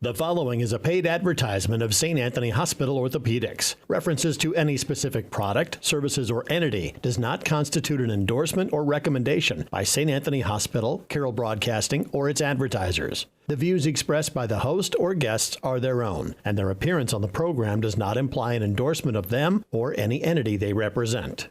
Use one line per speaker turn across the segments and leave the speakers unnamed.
The following is a paid advertisement of St. Anthony Hospital Orthopedics. References to any specific product, services, or entity does not constitute an endorsement or recommendation by St. Anthony Hospital, Carroll Broadcasting, or its advertisers. The views expressed by the host or guests are their own, and their appearance on the program does not imply an endorsement of them or any entity they represent.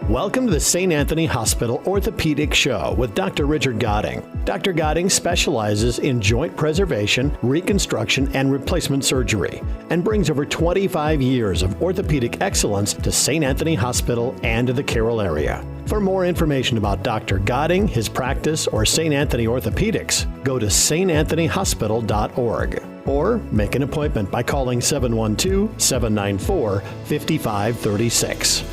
Welcome to the St. Anthony Hospital Orthopedic Show with Dr. Richard Godding. Dr. Godding specializes in joint preservation, reconstruction, and replacement surgery, and brings over 25 years of orthopedic excellence to St. Anthony Hospital and to the Carroll area. For more information about Dr. Godding, his practice, or St. Anthony Orthopedics, go to santanthonyhospital.org or make an appointment by calling 712-794-5536.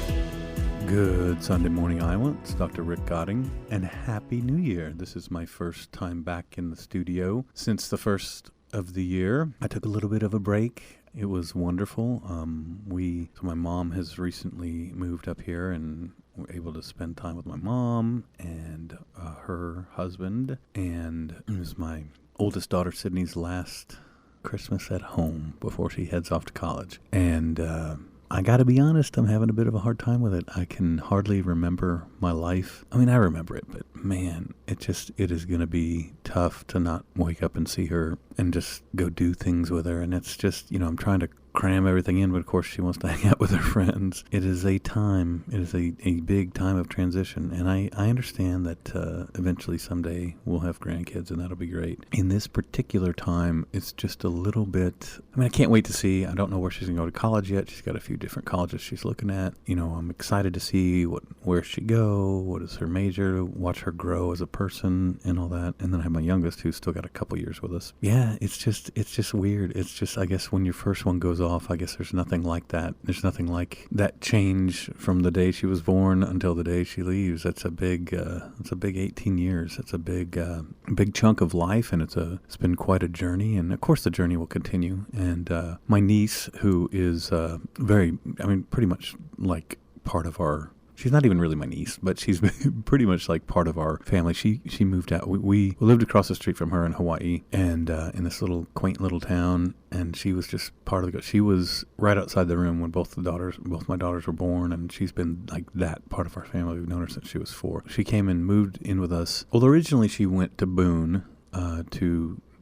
Good Sunday morning, Iowa. It's Dr. Rick Godding, and Happy New Year. This is my first time back in the studio since the first of the year. I took a little bit of a break. It was wonderful. So my mom has recently moved up here, and we're able to spend time with my mom and her husband. And it was my oldest daughter, Sydney's last Christmas at home before she heads off to college. And I got to be honest, I'm having a bit of a hard time with it. I can hardly remember my life. I mean, I remember it, but man, it is going to be tough to not wake up and see her and just go do things with her. And it's just, I'm trying to cram everything in, but of course she wants to hang out with her friends. It is a big time of transition. And I understand that eventually someday we'll have grandkids, and that'll be great. In this particular time, it's just a little bit, I can't wait to see. I don't know where she's going to go to college yet. She's got a few different colleges she's looking at. I'm excited to see where she go, what is her major, watch her grow as a person and all that. And then I have my youngest, who's still got a couple years with us. Yeah, it's just weird. It's just, I guess when your first one goes off, I guess there's nothing like that. There's nothing like that change from the day she was born until the day she leaves. That's a big 18 years. It's a big chunk of life, and it's been quite a journey. And of course the journey will continue. And my niece, who is pretty much like part of our, she's not even really my niece, but she's pretty much like part of our family. She moved out. We lived across the street from her in Hawaii, and in this little quaint little town, and she was just part of she was right outside the room when both my daughters were born, and she's been like that part of our family. We've known her since she was 4. She came and moved in with us. Well, originally she went to Boone,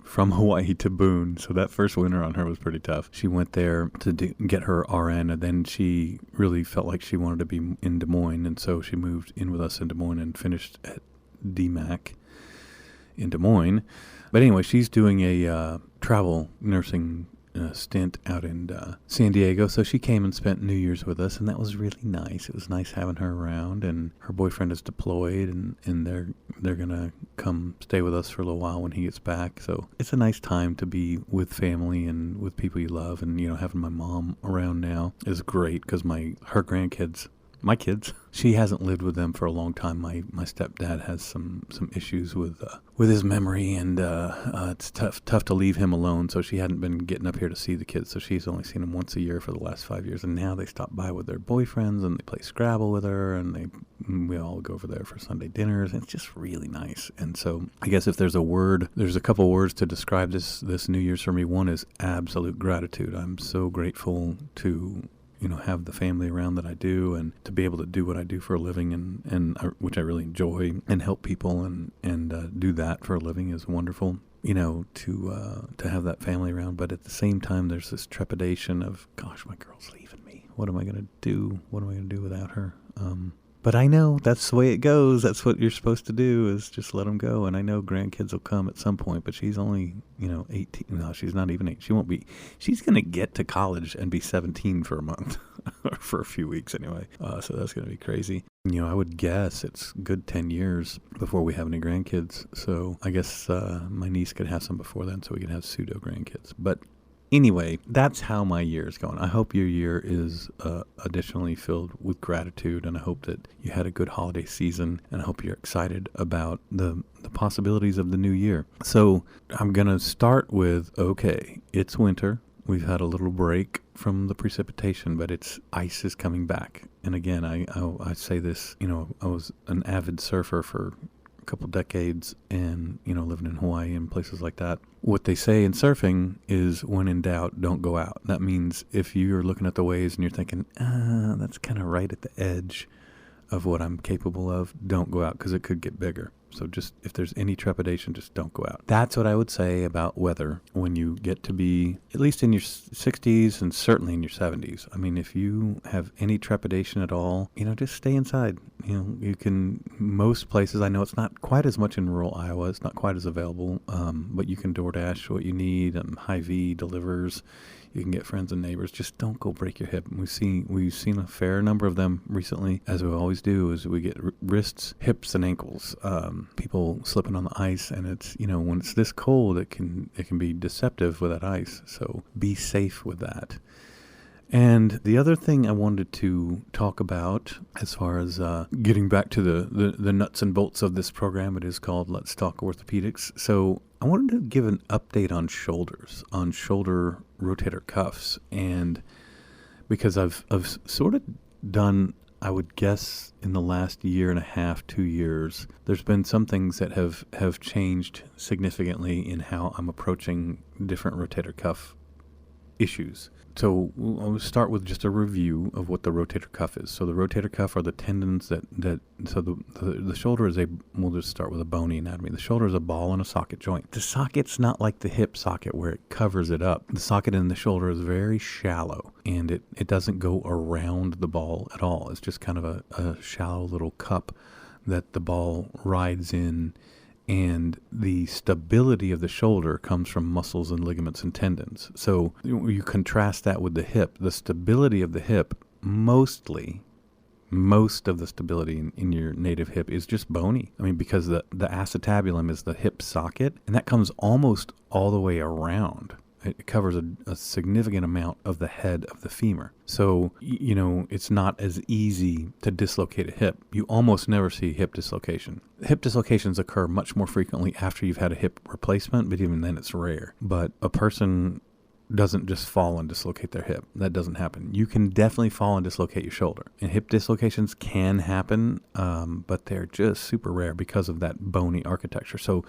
from Hawaii to Boone, so that first winter on her was pretty tough. She went there to get her RN, and then she really felt like she wanted to be in Des Moines, and so she moved in with us in Des Moines and finished at DMAC in Des Moines. But anyway, she's doing a travel nursing stint out in San Diego, so she came and spent New Year's with us, and that was really nice. It was nice having her around, and her boyfriend is deployed, and they're gonna come stay with us for a little while when he gets back. So it's a nice time to be with family and with people you love, and having my mom around now is great because her grandkids, my kids, she hasn't lived with them for a long time. My stepdad has some issues with his memory, and it's tough to leave him alone. So she hadn't been getting up here to see the kids. So she's only seen them once a year for the last 5 years. And now they stop by with their boyfriends, and they play Scrabble with her, and we all go over there for Sunday dinners. And it's just really nice. And so I guess if there's a couple words to describe this New Year's for me. One is absolute gratitude. I'm so grateful to have the family around that I do, and to be able to do what I do for a living, and which I really enjoy, and help people and do that for a living is wonderful. To have that family around, but at the same time, there's this trepidation of, gosh, my girl's leaving me. What am I going to do? What am I going to do without her? But I know that's the way it goes. That's what you're supposed to do, is just let them go. And I know grandkids will come at some point, but she's only, 18. No, she's not even 8. She won't be. She's going to get to college and be 17 for a month, or for a few weeks anyway. So that's going to be crazy. I would guess it's a good 10 years before we have any grandkids. So I guess my niece could have some before then, so we could have pseudo grandkids. But anyway, that's how my year is going. I hope your year is additionally filled with gratitude, and I hope that you had a good holiday season, and I hope you're excited about the possibilities of the new year. So I'm going to start with, okay, it's winter. We've had a little break from the precipitation, but ice is coming back. And again, I say this, I was an avid surfer for couple decades and, living in Hawaii and places like that, what they say in surfing is when in doubt, don't go out. That means if you're looking at the waves and you're thinking, that's kind of right at the edge of what I'm capable of, don't go out because it could get bigger. So just if there's any trepidation, just don't go out. That's what I would say about weather when you get to be at least in your 60s and certainly in your 70s. I mean, if you have any trepidation at all, just stay inside. You can, most places, I know it's not quite as much in rural Iowa, it's not quite as available, but you can DoorDash what you need. Hy-Vee delivers. You can get friends and neighbors. Just don't go break your hip. We've seen a fair number of them recently, as we always do, is we get wrists, hips, and ankles. People slipping on the ice, and it's when it's this cold, it can be deceptive with that ice. So be safe with that. And the other thing I wanted to talk about, as far as getting back to the nuts and bolts of this program, it is called Let's Talk Orthopedics. So I wanted to give an update on shoulders, on shoulder rotator cuffs, and because I've sort of done, I would guess, in the last year and a half, 2 years, there's been some things that have changed significantly in how I'm approaching different rotator cuff issues. So I'll start with just a review of what the rotator cuff is. So the rotator cuff are the tendons so the shoulder is we'll just start with a bony anatomy. The shoulder is a ball and a socket joint. The socket's not like the hip socket where it covers it up. The socket in the shoulder is very shallow, and it doesn't go around the ball at all. It's just kind of a shallow little cup that the ball rides in. And the stability of the shoulder comes from muscles and ligaments and tendons. So you contrast that with the hip. The stability of the hip, most of the stability in your native hip is just bony. I mean, because the acetabulum is the hip socket, and that comes almost all the way around. It covers a significant amount of the head of the femur. So, it's not as easy to dislocate a hip. You almost never see hip dislocation. Hip dislocations occur much more frequently after you've had a hip replacement, but even then it's rare. But a person doesn't just fall and dislocate their hip. That doesn't happen. You can definitely fall and dislocate your shoulder. And hip dislocations can happen, but they're just super rare because of that bony architecture. So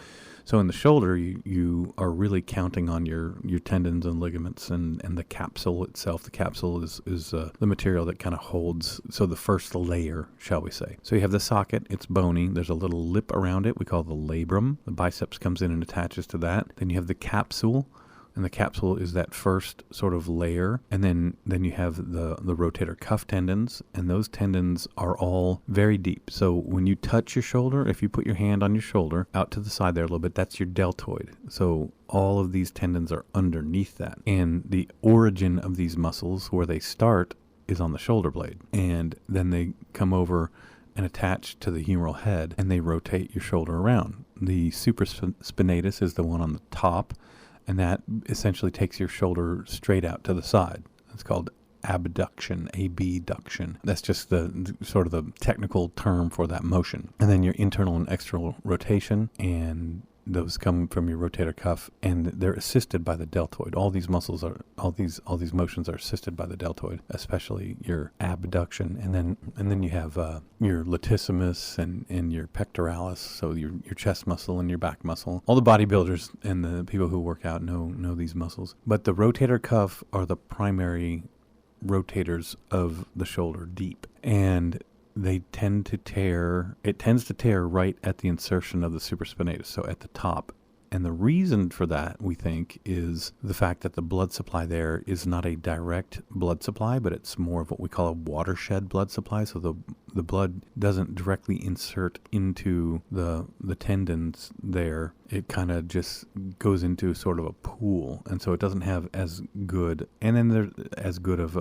in the shoulder, you are really counting on your tendons and ligaments and the capsule itself. The capsule is the material that kind of holds, so the first layer, shall we say. So you have the socket. It's bony. There's a little lip around it we call the labrum. The biceps comes in and attaches to that. Then you have the capsule. And the capsule is that first sort of layer. And then you have the rotator cuff tendons. And those tendons are all very deep. So when you touch your shoulder, if you put your hand on your shoulder out to the side there a little bit, that's your deltoid. So all of these tendons are underneath that. And the origin of these muscles, where they start, is on the shoulder blade. And then they come over and attach to the humeral head, and they rotate your shoulder around. The supraspinatus is the one on the top. And that essentially takes your shoulder straight out to the side. It's called abduction, abduction. That's just the sort of the technical term for that motion. And then your internal and external rotation, and those come from your rotator cuff, and they're assisted by the deltoid. All these motions are assisted by the deltoid, especially your abduction, and then you have your latissimus and your pectoralis, so your chest muscle and your back muscle. All the bodybuilders and the people who work out know these muscles, but the rotator cuff are the primary rotators of the shoulder deep, and it tends to tear right at the insertion of the supraspinatus, so at the top. And the reason for that, we think, is the fact that the blood supply there is not a direct blood supply, but it's more of what we call a watershed blood supply. So the blood doesn't directly insert into the tendons there. It kind of just goes into sort of a pool, and so it doesn't have as good, and then there's as good of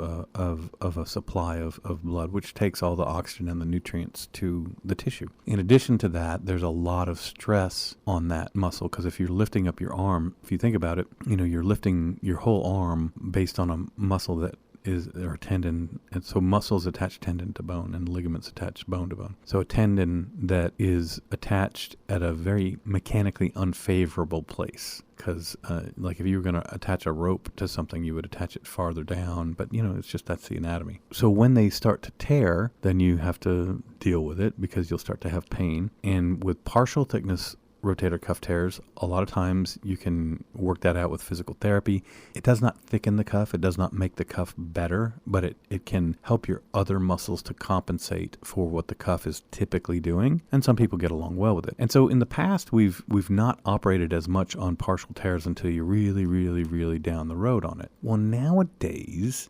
a supply of blood, which takes all the oxygen and the nutrients to the tissue. In addition to that, there's a lot of stress on that muscle, because if you're lifting up your arm, if you think about it, you're lifting your whole arm based on a muscle that or a tendon, and so muscles attach tendon to bone and ligaments attach bone to bone. So a tendon that is attached at a very mechanically unfavorable place, because like if you were going to attach a rope to something, you would attach it farther down, but it's just that's the anatomy. So when they start to tear, then you have to deal with it because you'll start to have pain. And with partial thickness rotator cuff tears, a lot of times you can work that out with physical therapy. It does not thicken the cuff. It does not make the cuff better, but it can help your other muscles to compensate for what the cuff is typically doing. And some people get along well with it. And so in the past, we've not operated as much on partial tears until you're really, really, really down the road on it. Well, nowadays,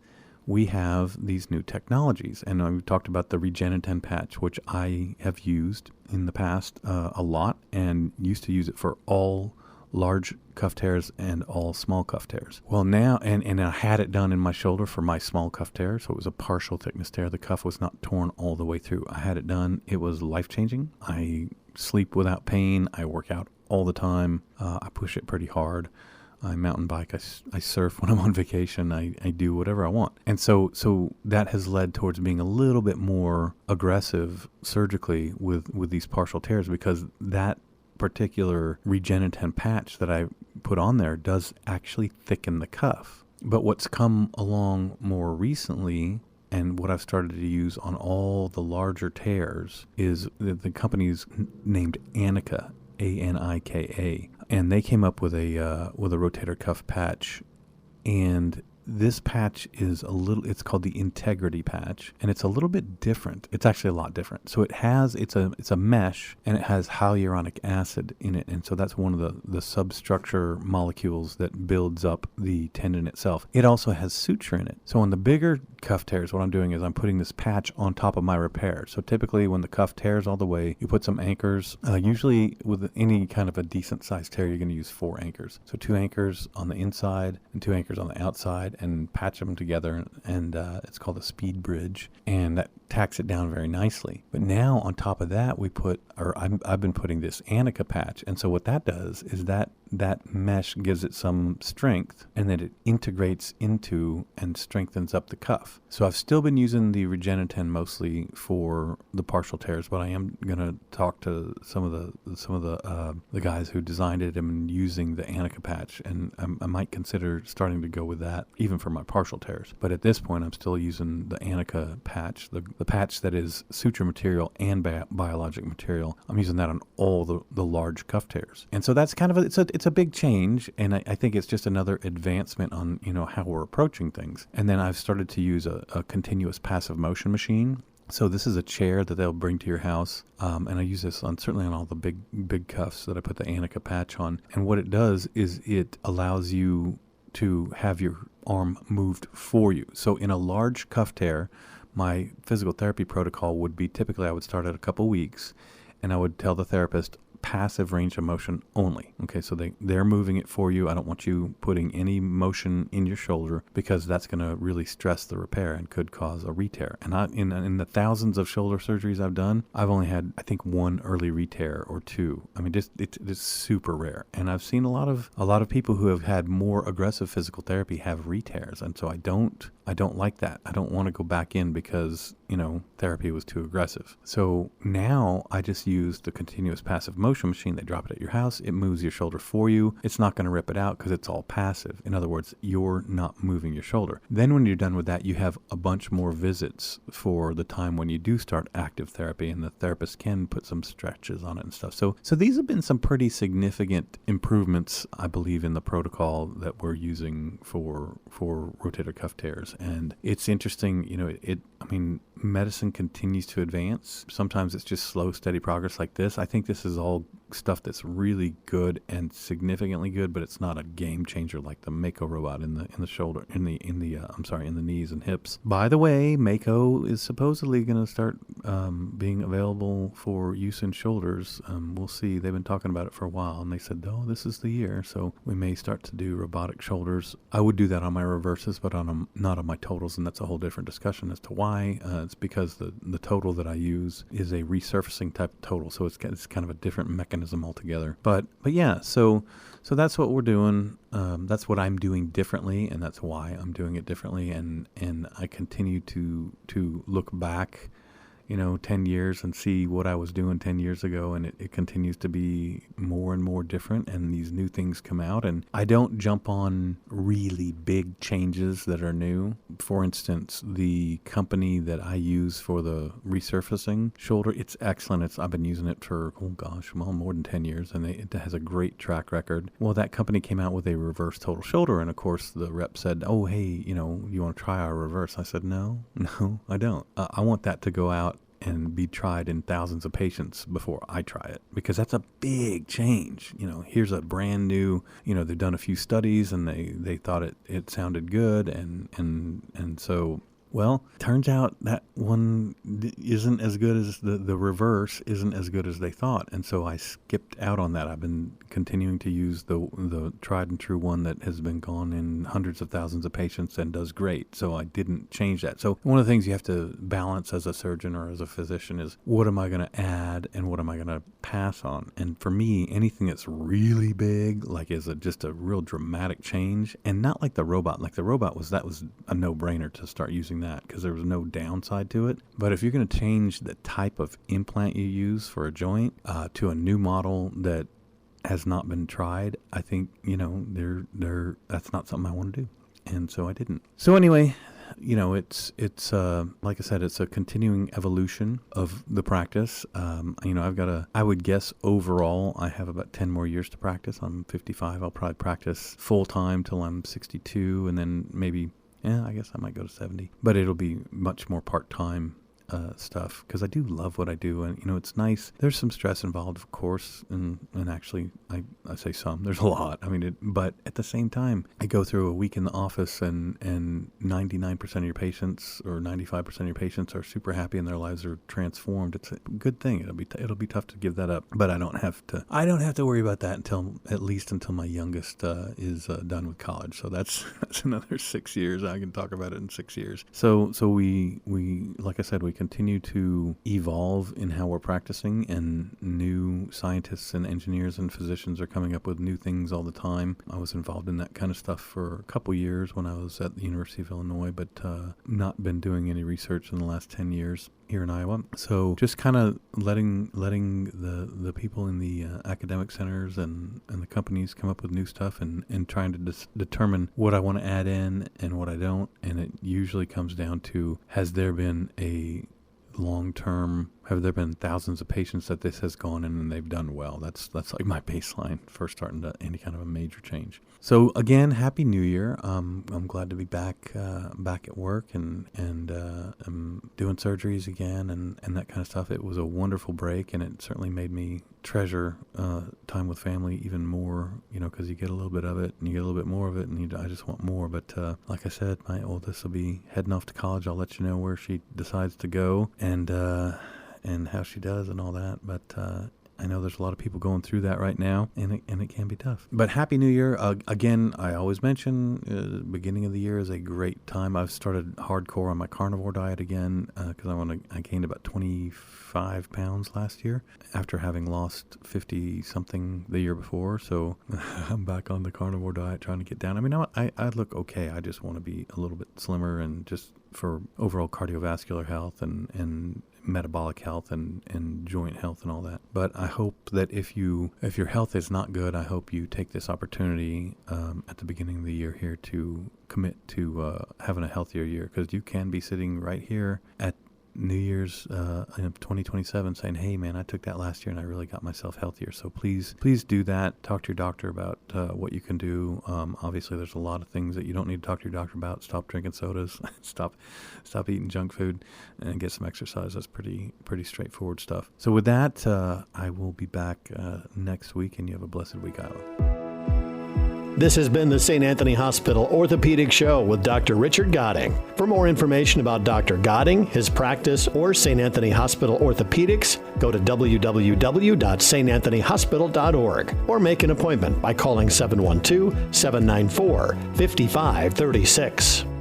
we have these new technologies. And we've talked about the Regeniten patch, which I have used in the past a lot and used to use it for all large cuff tears and all small cuff tears. Well, now, and I had it done in my shoulder for my small cuff tear, so it was a partial thickness tear. The cuff was not torn all the way through. I had it done. It was life-changing. I sleep without pain. I work out all the time. I push it pretty hard. I mountain bike, I surf when I'm on vacation, I do whatever I want. And so that has led towards being a little bit more aggressive surgically with these partial tears, because that particular Regeniten patch that I put on there does actually thicken the cuff. But what's come along more recently, and what I've started to use on all the larger tears, is the company's named Anika, Anika. And they came up with a rotator cuff patch, and this patch is it's called the Integrity patch, and it's a little bit different. It's actually a lot different. So it's a mesh, and it has hyaluronic acid in it, and so that's one of the substructure molecules that builds up the tendon itself. It also has suture in it. So on the bigger cuff tears, what I'm doing is I'm putting this patch on top of my repair. So typically when the cuff tears all the way, you put some anchors. Usually with any kind of a decent sized tear, you're going to use 4 anchors. So 2 anchors on the inside and 2 anchors on the outside, and patch them together, and it's called a speed bridge, and that tacks it down very nicely. But now on top of that, I've been putting this Anika patch, and so what that does is that mesh gives it some strength, and then it integrates into and strengthens up the cuff. So I've still been using the Regeniten mostly for the partial tears, but I am going to talk to some of the guys who designed it and using the Anika patch, and I might consider starting to go with that even for my partial tears. But at this point, I'm still using the Anika patch, the patch that is suture material and biologic material. I'm using that on all the large cuff tears, and so that's kind of it's a big change, and I think it's just another advancement on how we're approaching things. And then I've started to use a continuous passive motion machine. So this is a chair that they'll bring to your house, and I use this certainly on all the big cuffs that I put the Anika patch on. And what it does is it allows you to have your arm moved for you. So in a large cuff tear, my physical therapy protocol would be typically I would start at a couple weeks, and I would tell the therapist, passive range of motion only. Okay, so they're moving it for you. I don't want you putting any motion in your shoulder, because that's going to really stress the repair and could cause a re-tear. And in the thousands of shoulder surgeries I've done, I've only had, I think, 1 early re-tear or 2. I mean, it's super rare. And I've seen a lot of people who have had more aggressive physical therapy have re-tears, and so I don't like that. I don't want to go back in because therapy was too aggressive. So now I just use the continuous passive motion machine. They drop it at your house. It moves your shoulder for you. It's not going to rip it out because it's all passive. In other words, you're not moving your shoulder. Then when you're done with that, you have a bunch more visits for the time when you do start active therapy, and the therapist can put some stretches on it and stuff. So these have been some pretty significant improvements, I believe, in the protocol that we're using for rotator cuff tears. And it's interesting, medicine continues to advance. Sometimes it's just slow, steady progress like this. I think this is all stuff that's really good and significantly good, but it's not a game changer like the Mako robot in the shoulder, in the knees and hips. By the way, Mako is supposedly going to start being available for use in shoulders. We'll see. They've been talking about it for a while, and they said, this is the year, so we may start to do robotic shoulders. I would do that on my reverses, but not on my totals, and that's a whole different discussion as to why. it's because the total that I use is a resurfacing type of total, so it's kind of a different mechanism altogether. But yeah, so that's what we're doing. That's what I'm doing differently, and that's why I'm doing it differently. And I continue to look back, 10 years and see what I was doing 10 years ago, and it continues to be more and more different, and these new things come out, and I don't jump on really big changes that are new. For instance, the company that I use for the resurfacing shoulder, it's excellent. I've been using it for, more than 10 years, and it has a great track record. Well, that company came out with a reverse total shoulder, and of course the rep said, oh, hey, you want to try our reverse? I said, no, I don't. I want that to go out and be tried in thousands of patients before I try it, because that's a big change. Here's a brand new, they've done a few studies and they thought it sounded good. And so, well, turns out that one isn't as good as the reverse isn't as good as they thought. And so I skipped out on that. I've been continuing to use the tried and true one that has been gone in hundreds of thousands of patients and does great. So I didn't change that. So one of the things you have to balance as a surgeon or as a physician is, what am I going to add and what am I going to pass on? And for me, anything that's really big, like is just a real dramatic change, and not like the robot. Like the robot was a no-brainer to start using that because there was no downside to it. But if you're going to change the type of implant you use for a joint to a new model that has not been tried, I think, that's not something I want to do. And so I didn't. So anyway, it's like I said, it's a continuing evolution of the practice. I would guess overall I have about 10 more years to practice. I'm 55. I'll probably practice full time till I'm 62, and then maybe, I guess I might go to 70, but it'll be much more part-time stuff, because I do love what I do, and it's nice. There's some stress involved, of course, and actually I say some, there's a lot. But at the same time, I go through a week in the office, and 99% of your patients or 95% of your patients are super happy and their lives are transformed. It's a good thing. It'll be tough to give that up, but I don't have to worry about that at least until my youngest is done with college. So that's another 6 years. I can talk about it in 6 years. So we like I said, we continue to evolve in how we're practicing, and new scientists and engineers and physicians are coming up with new things all the time. I was involved in that kind of stuff for a couple years when I was at the University of Illinois, but not been doing any research in the last 10 years here in Iowa. So just kind of letting the people in the academic centers and the companies come up with new stuff, and trying to determine what I want to add in and what I don't. And it usually comes down to, have there been thousands of patients that this has gone in and they've done well? That's like my baseline for starting to any kind of a major change. So again, Happy New Year. I'm glad to be back at work and I'm doing surgeries again and that kind of stuff. It was a wonderful break, and it certainly made me treasure time with family even more, because you get a little bit of it and you get a little bit more of it, and I just want more. But like I said, my oldest will be heading off to college. I'll let you know where she decides to go and how she does and all that. But I know there's a lot of people going through that right now, and it can be tough. But Happy New Year. Again, I always mention the beginning of the year is a great time. I've started hardcore on my carnivore diet again because I gained about 25 pounds last year after having lost 50-something the year before. So I'm back on the carnivore diet, trying to get down. I look okay. I just want to be a little bit slimmer, and just for overall cardiovascular health and metabolic health and joint health and all that. But I hope that if your health is not good, I hope you take this opportunity at the beginning of the year here to commit to having a healthier year, because you can be sitting right here at New Year's in 2027 saying, hey man, I took that last year and I really got myself healthier. So please do that. Talk to your doctor about what you can do. Obviously there's a lot of things that you don't need to talk to your doctor about. Stop drinking sodas, stop eating junk food, and get some exercise. That's pretty straightforward stuff. So with that, I will be back next week, and you have a blessed week, Iowa.
This has been the St. Anthony Hospital Orthopedic Show with Dr. Richard Godding. For more information about Dr. Godding, his practice, or St. Anthony Hospital Orthopedics, go to www.santanthonyhospital.org or make an appointment by calling 712-794-5536.